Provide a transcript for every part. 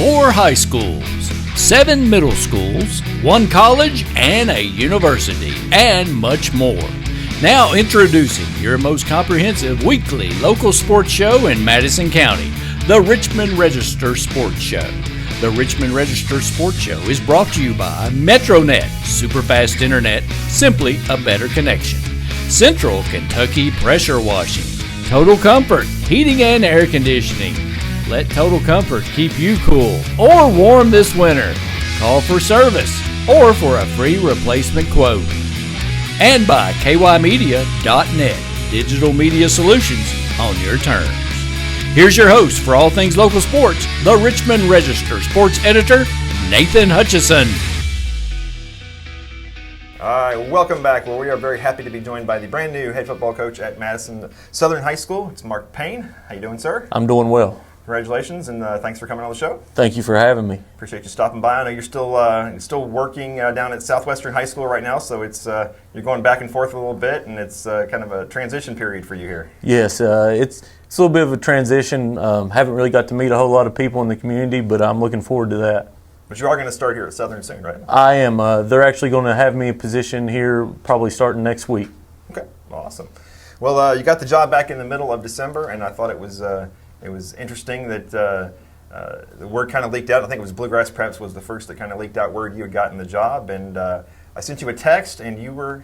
4 high schools, 7 middle schools, 1 college, and a university, and much more. Now introducing your most comprehensive weekly local sports show in Madison County, the Richmond Register Sports Show. The Richmond Register Sports Show is brought to you by Metronet, superfast internet, simply a better connection. Central Kentucky Pressure Washing, Total Comfort, heating and air conditioning. Let Total Comfort keep you cool or warm this winter. Call for service or for a free replacement quote. And by kymedia.net, digital media solutions on your terms. Here's your host for all things local sports, the Richmond Register sports editor, Nathan Hutchison. All right, welcome back. Well, we are very happy to be joined by the brand new head football coach at Madison Southern High School. It's Mark Payne. How you doing, sir? I'm doing well. Congratulations, and thanks for coming on the show. Thank you for having me. Appreciate you stopping by. I know you're still working down at Southwestern High School right now, so it's you're going back and forth a little bit, and it's kind of a transition period for you here. Yes, it's a little bit of a transition. Haven't really got to meet a whole lot of people in the community, but I'm looking forward to that. But you are going to start here at Southern soon, right? I am. They're actually going to have me a position here probably starting next week. Okay, awesome. Well, you got the job back in the middle of December, and I thought it was interesting that the word kind of leaked out. I think it was Bluegrass Preps was the first that kind of leaked out word you had gotten the job, and I sent you a text, and you were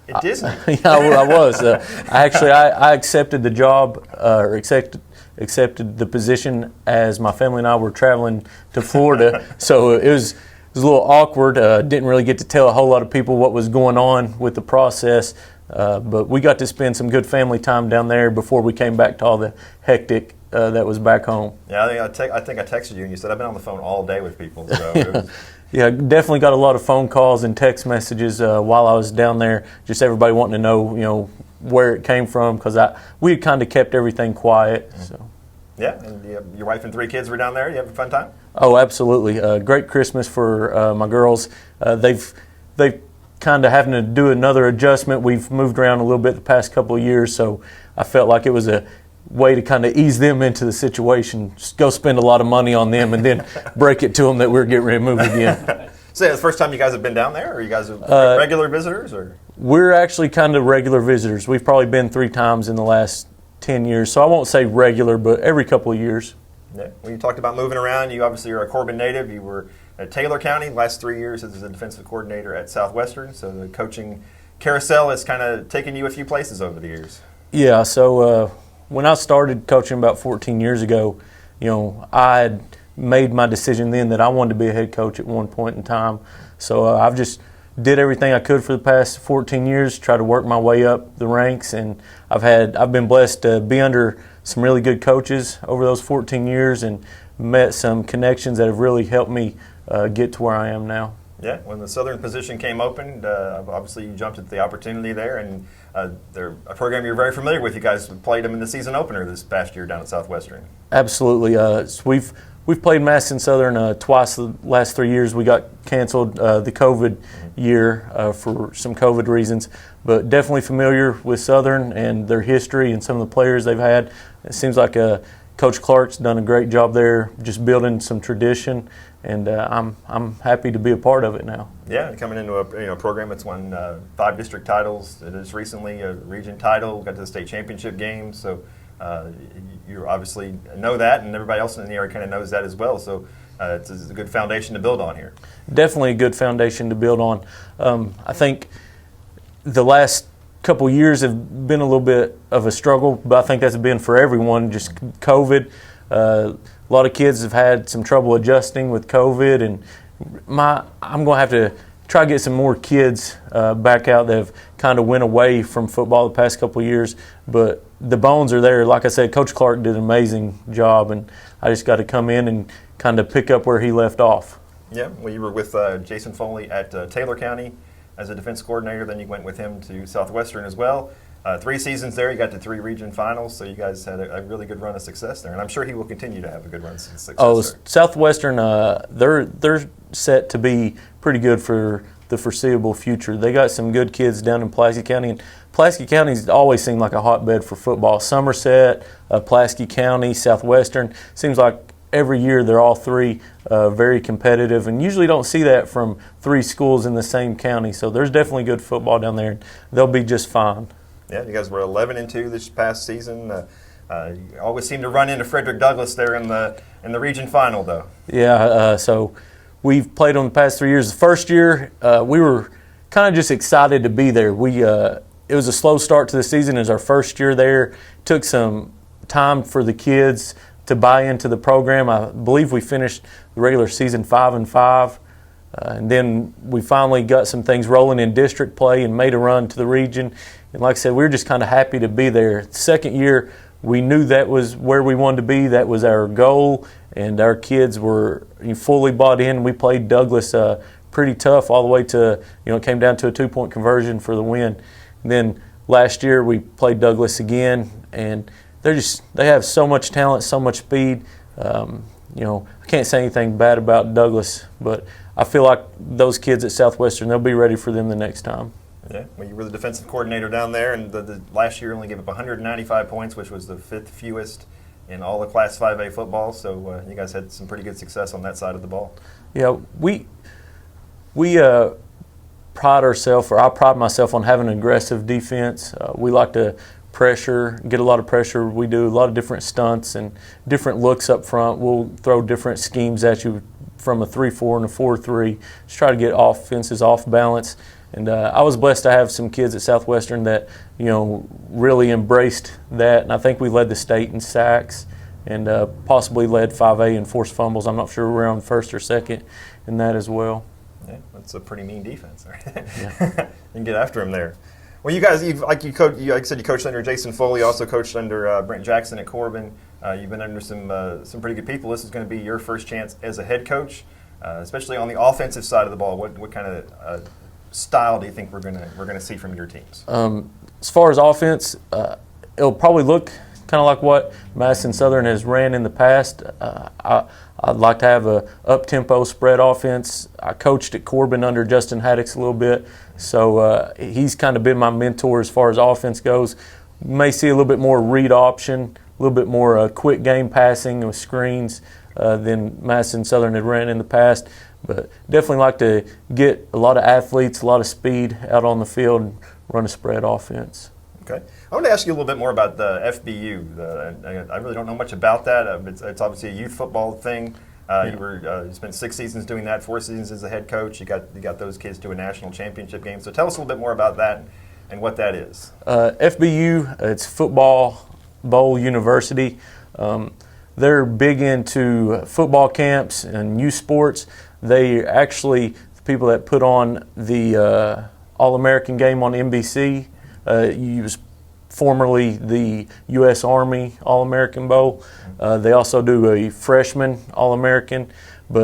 at Disney. Yeah, I was. I accepted the job, or accepted the position as my family and I were traveling to Florida. So it was a little awkward. Didn't really get to tell a whole lot of people what was going on with the process. But we got to spend some good family time down there before we came back to all the hectic that was back home. Yeah, I think I texted you and you said I've been on the phone all day with people. So yeah, definitely got a lot of phone calls and text messages while I was down there. Just everybody wanting to know, where it came from, because we had kind of kept everything quiet. So. Yeah, and your wife and 3 kids were down there. You have a fun time? Oh, absolutely. Great Christmas for my girls. They've kind of having to do another adjustment. We've moved around a little bit the past couple of years, so I felt like it was a way to kind of ease them into the situation. Just go spend a lot of money on them and then break it to them that we're getting ready to move again. So it's the first time you guys have been down there, or you guys are regular visitors? Or we're actually kind of regular visitors. We've probably been 3 times in the last 10 years, so I won't say regular, but every couple of years. Yeah. Well, you talked about moving around. You obviously are a Corbin native. You were at Taylor County the last 3 years as a defensive coordinator at Southwestern. So the coaching carousel has kind of taken you a few places over the years. Yeah. So when I started coaching about 14 years ago, I had made my decision then that I wanted to be a head coach at one point in time. So I've just did everything I could for the past 14 years, try to work my way up the ranks, and I've been blessed to be under some really good coaches over those 14 years and met some connections that have really helped me get to where I am now. Yeah, when the Southern position came open, obviously you jumped at the opportunity there, and they're a program you're very familiar with. You guys played them in the season opener this past year down at Southwestern. Absolutely. So we've played Madison Southern twice the last 3 years. We got canceled the COVID year for some COVID reasons, but definitely familiar with Southern and their history and some of the players they've had. It seems like Coach Clark's done a great job there, just building some tradition, and I'm happy to be a part of it now. Yeah, coming into a program that's won 5 district titles. It is recently a region title. Got to the state championship game, so you obviously know that, and everybody else in the area kind of knows that as well. So it's a good foundation to build on here. Definitely a good foundation to build on. I think the last couple years have been a little bit of a struggle, but I think that's been for everyone. Just COVID. A lot of kids have had some trouble adjusting with COVID, and I'm going to have to try to get some more kids back out that have kind of went away from football the past couple of years. But the bones are there. Like I said, Coach Clark did an amazing job, and I just got to come in and kind of pick up where he left off. Yeah, well, you were with Jason Foley at Taylor County as a defense coordinator. Then you went with him to Southwestern as well. 3 seasons there. You got to 3 region finals, so you guys had a really good run of success there. And I'm sure he will continue to have a good run of success there. Southwestern, they're set to be pretty good for the foreseeable future. They got some good kids down in Pulaski County, and Pulaski County's always seemed like a hotbed for football. Somerset, Pulaski County, Southwestern, seems like every year they're all three very competitive, and usually don't see that from three schools in the same county. So there's definitely good football down there, and they'll be just fine. Yeah, you guys were 11-2 this past season. You always seem to run into Frederick Douglass there in the region final, though. Yeah, so we've played them the past 3 years. The first year, we were kind of just excited to be there. It was a slow start to the season. It was our first year there. It took some time for the kids to buy into the program. I believe we finished the regular season 5-5. And then we finally got some things rolling in district play and made a run to the region. And like I said, we were just kind of happy to be there. The second year, we knew that was where we wanted to be. That was our goal, and our kids were fully bought in. We played Douglass pretty tough all the way to, it came down to a 2-point conversion for the win. And then last year we played Douglass again, and they have so much talent, so much speed. I can't say anything bad about Douglass, but I feel like those kids at Southwestern, they'll be ready for them the next time. Yeah, well, you were the defensive coordinator down there, and the last year only gave up 195 points, which was the fifth fewest in all of Class 5A football. So you guys had some pretty good success on that side of the ball. Yeah, we pride ourselves, or I pride myself on having an aggressive defense. We like to pressure, get a lot of pressure. We do a lot of different stunts and different looks up front. We'll throw different schemes at you from a 3-4 and a 4-3. Just try to get offenses off balance. And I was blessed to have some kids at Southwestern that, really embraced that. And I think we led the state in sacks and possibly led 5A in forced fumbles. I'm not sure we're on first or second in that as well. Yeah, that's a pretty mean defense. Yeah. And get after him there. Well, you guys, like you said, you coached under Jason Foley, also coached under Brent Jackson at Corbin. You've been under some pretty good people. This is going to be your first chance as a head coach, especially on the offensive side of the ball. What kind of style do you think we're gonna see from your teams? As far as offense, it'll probably look kind of like what Madison Southern has ran in the past. I'd like to have a up-tempo spread offense. I coached at Corbin under Justin Haddix a little bit, so he's kind of been my mentor as far as offense goes. May see a little bit more read option, a little bit more quick game passing with screens than Madison Southern had ran in the past. But definitely like to get a lot of athletes, a lot of speed out on the field and run a spread offense. Okay. I want to ask you a little bit more about the FBU. I really don't know much about that. It's obviously a youth football thing. You spent 6 seasons doing that, 4 seasons as a head coach. You got those kids to a national championship game. So tell us a little bit more about that and what that is. FBU, it's Football Bowl University. They're big into football camps and youth sports. They actually, the people that put on the All-American game on NBC, was formerly the U.S. Army All-American Bowl. They also do a freshman All-American.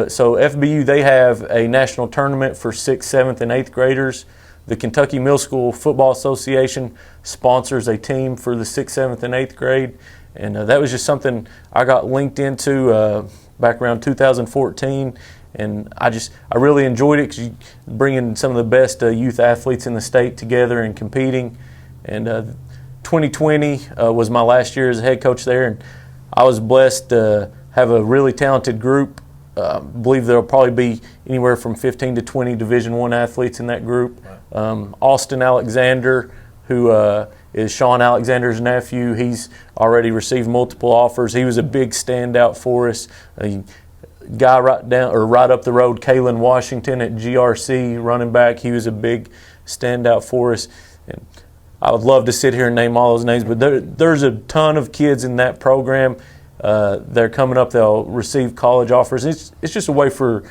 So FBU, they have a national tournament for 6th, 7th, and 8th graders. The Kentucky Middle School Football Association sponsors a team for the 6th, 7th, and 8th grade. And that was just something I got linked into back around 2014. And I really enjoyed it because bringing some of the best youth athletes in the state together and competing. And 2020 was my last year as a head coach there, and I was blessed to have a really talented group. Believe there will probably be anywhere from 15 to 20 Division I athletes in that group. Austin Alexander, who is Sean Alexander's nephew, he's already received multiple offers. He was a big standout for us. Guy right up the road, Kalen Washington at GRC, running back. He was a big standout for us. And I would love to sit here and name all those names, but there's a ton of kids in that program. They're coming up. They'll receive college offers. It's just a way for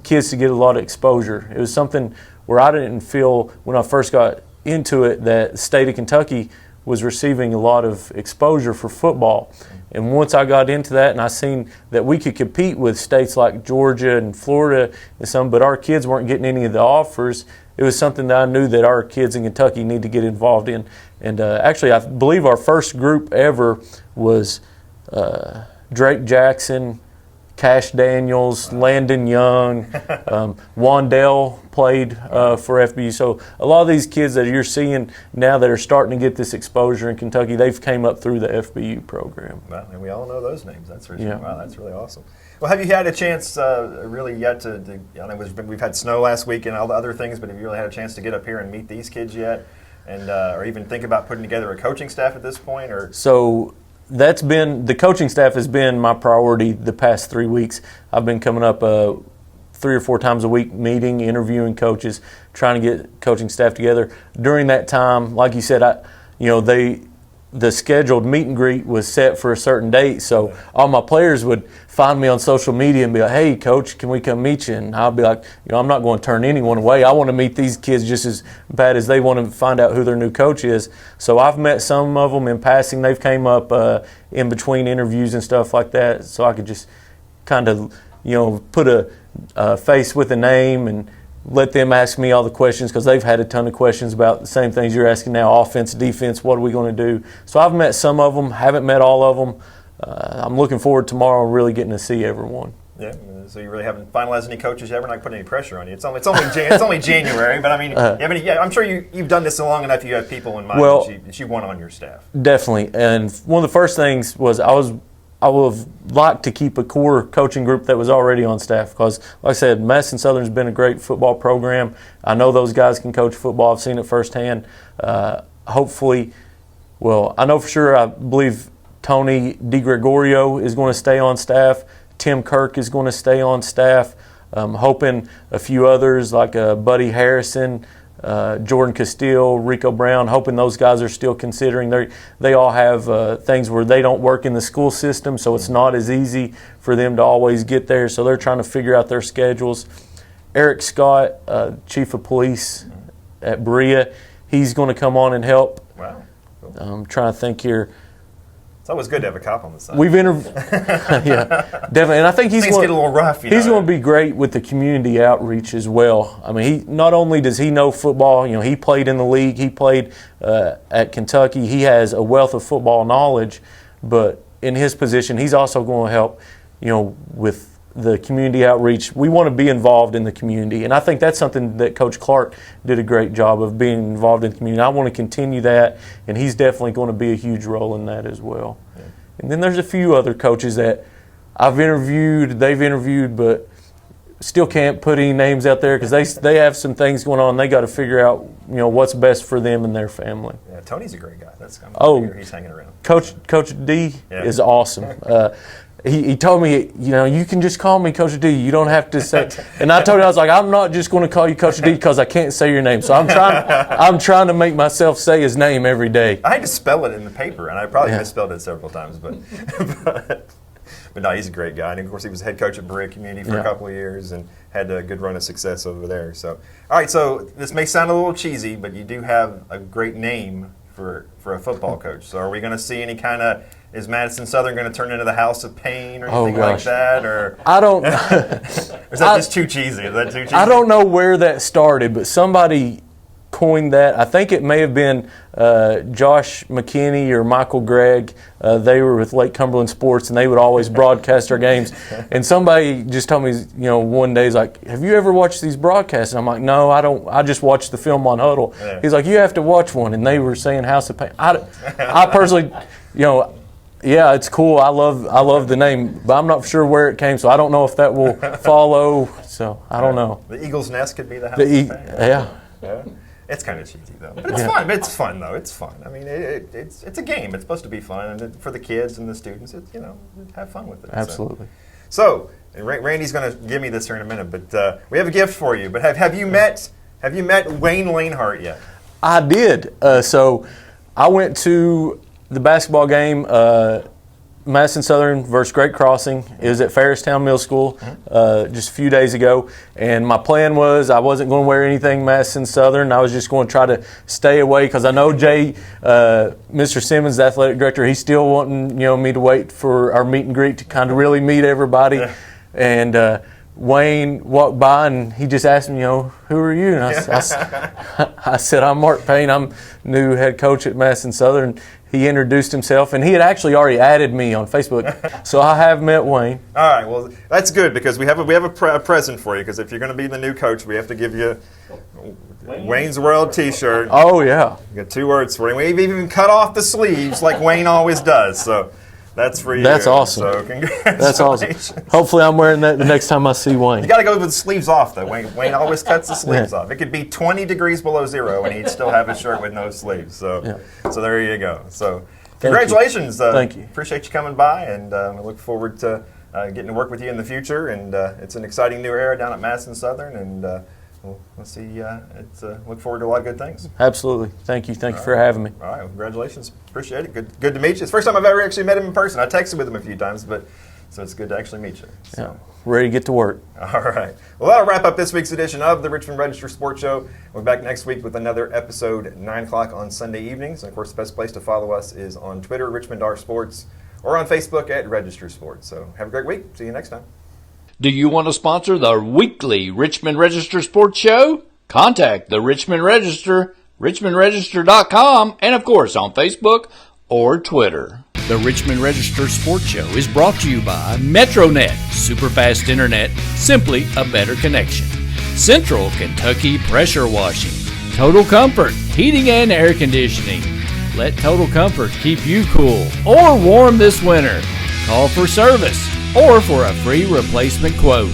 kids to get a lot of exposure. It was something where I didn't feel when I first got into it that the state of Kentucky was receiving a lot of exposure for football. And once I got into that and I seen that we could compete with states like Georgia and Florida and some, but our kids weren't getting any of the offers, it was something that I knew that our kids in Kentucky need to get involved in. And actually, I believe our first group ever was Drake Jackson, Cash Daniels, Landon Young, Wandell played for FBU. So a lot of these kids that you're seeing now that are starting to get this exposure in Kentucky, they've came up through the FBU program. Well, and we all know those names. That's for sure. Yeah. Wow, that's really awesome. Well, have you had a chance really yet to I know we've had snow last week and all the other things, but have you really had a chance to get up here and meet these kids yet? And or even think about putting together a coaching staff at this point? Or So that's been, the coaching staff has been my priority the past 3 weeks. I've been coming up 3 or 4 times a week, meeting, interviewing coaches, trying to get coaching staff together. During that time, like you said, the scheduled meet and greet was set for a certain date, so all my players would find me on social media and be like, "Hey, coach, can we come meet you?" And I'll be like, I'm not going to turn anyone away. I want to meet these kids just as bad as they want to find out who their new coach is. So I've met some of them in passing. They've came up in between interviews and stuff like that, so I could just kind of, put a face with a name and let them ask me all the questions, because they've had a ton of questions about the same things you're asking now: offense, defense, what are we going to do? So I've met some of them, haven't met all of them. I'm looking forward tomorrow really getting to see everyone. Yeah, so you really haven't finalized any coaches yet. We're not putting any pressure on you. It's only January, but I mean, I'm sure you've done this long enough. You have people in mind that you want on your staff. Definitely, and one of the first things was I would have liked to keep a core coaching group that was already on staff, because, like I said, Madison Southern's been a great football program. I know those guys can coach football. I've seen it firsthand. Hopefully, I know for sure, I believe Tony DiGregorio is going to stay on staff. Tim Kirk is going to stay on staff. I'm hoping a few others like Buddy Harrison, Jordan Castile, Rico Brown, hoping those guys are still considering. They all have things where they don't work in the school system, so it's not as easy for them to always get there, so they're trying to figure out their schedules. Eric Scott, Chief of Police at Berea, he's going to come on and help. Wow. Cool. I'm trying to think here. It's always good to have a cop on the side. We've interviewed, yeah, definitely, and I think Things get a little rough. He's going to be great with the community outreach as well. I mean, he not only does he know football, he played in the league, he played at Kentucky. He has a wealth of football knowledge, but in his position, he's also going to help, with the community outreach. We want to be involved in the community, and I think that's something that Coach Clark did a great job of, being involved in the community. I want to continue that, and he's definitely going to be a huge role in that as well. Yeah. And then there's a few other coaches that I've interviewed, they've interviewed, but still can't put any names out there because they have some things going on. They got to figure out what's best for them and their family. Yeah, Tony's a great guy. He's hanging around. Coach D is awesome. He told me, you can just call me Coach D. You don't have to say. And I told him, I was like, I'm not just going to call you Coach D because I can't say your name. So I'm trying to make myself say his name every day. I had to spell it in the paper, and I probably misspelled it several times. But no, he's a great guy. And of course, he was head coach at Berea Community for a couple of years and had a good run of success over there. So, all right. So this may sound a little cheesy, but you do have a great name for a football coach. So are we going to see any kind of? Is Madison Southern going to turn into the House of Payne or anything like that? Or I don't. Or is that just too cheesy? Is that too cheesy? I don't know where that started, but somebody coined that. I think it may have been Josh McKinney or Michael Gregg. They were with Lake Cumberland Sports, and they would always broadcast our games. And somebody just told me, one day, he's like, "Have you ever watched these broadcasts?" And I'm like, "No, I don't. I just watch the film on Huddle." Yeah. He's like, "You have to watch one." And they were saying House of Payne. I personally, yeah, it's cool. I love the name, but I'm not sure where it came, so I don't know if that will follow. So I don't know. The Eagle's Nest could be the House of Payne. Yeah. It's kind of cheesy though, but it's fun. It's fun though. It's fun. I mean, it's a game. It's supposed to be fun, and for the kids and the students, have fun with it. Absolutely. So Randy's going to give me this here in a minute, but we have a gift for you. But have you met Wayne Lanehart yet? I did. So I went to the basketball game, Madison Southern versus Great Crossing. It was at Ferristown Middle School just a few days ago. And my plan was I wasn't going to wear anything Madison Southern. I was just going to try to stay away because I know Jay, Mr. Simmons, the athletic director, he's still wanting me to wait for our meet and greet to kind of really meet everybody. Yeah. And Wayne walked by and he just asked me, who are you? And I said, I'm Mark Payne. I'm new head coach at Madison Southern. He introduced himself, and he had actually already added me on Facebook, so I have met Wayne. All right, well, that's good because we have a present for you. Because if you're going to be the new coach, we have to give you Wayne's World T-shirt. Oh yeah, you got 2 words for you. We've even cut off the sleeves like Wayne always does. So that's for you. That's awesome. So congratulations. That's awesome. Hopefully, I'm wearing that the next time I see Wayne. You got to go with the sleeves off, though. Wayne always cuts the sleeves off. It could be 20 degrees below zero, and he'd still have his shirt with no sleeves. So there you go. So congratulations. Thank you. Appreciate you coming by, and I look forward to getting to work with you in the future. And it's an exciting new era down at Madison Southern, and we'll see. Look forward to a lot of good things. Absolutely. Thank you. Thank you for having me. All right. Well, congratulations. Appreciate it. Good to meet you. It's the first time I've ever actually met him in person. I texted with him a few times, so it's good to actually meet you. So. Ready to get to work. All right. Well, that'll wrap up this week's edition of the Richmond Register Sports Show. We'll be back next week with another episode at 9 o'clock on Sunday evenings. And, of course, the best place to follow us is on Twitter, Richmond R Sports, or on Facebook at Register Sports. So have a great week. See you next time. Do you want to sponsor the weekly Richmond Register Sports Show? Contact the Richmond Register, richmondregister.com, and of course on Facebook or Twitter. The Richmond Register Sports Show is brought to you by Metronet, superfast internet, simply a better connection. Central Kentucky Pressure Washing, Total Comfort, heating and air conditioning. Let Total Comfort keep you cool or warm this winter. Call for service or for a free replacement quote.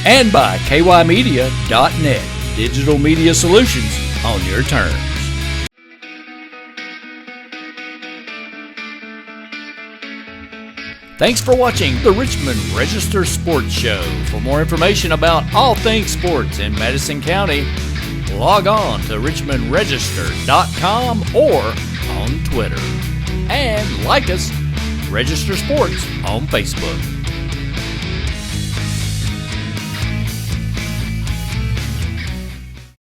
And by kymedia.net, digital media solutions on your terms. Thanks for watching the Richmond Register Sports Show. For more information about all things sports in Madison County, log on to richmondregister.com or on Twitter. And like us, Register Sports on Facebook.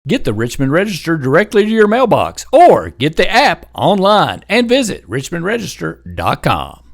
Get the Richmond Register directly to your mailbox or get the app online and visit richmondregister.com.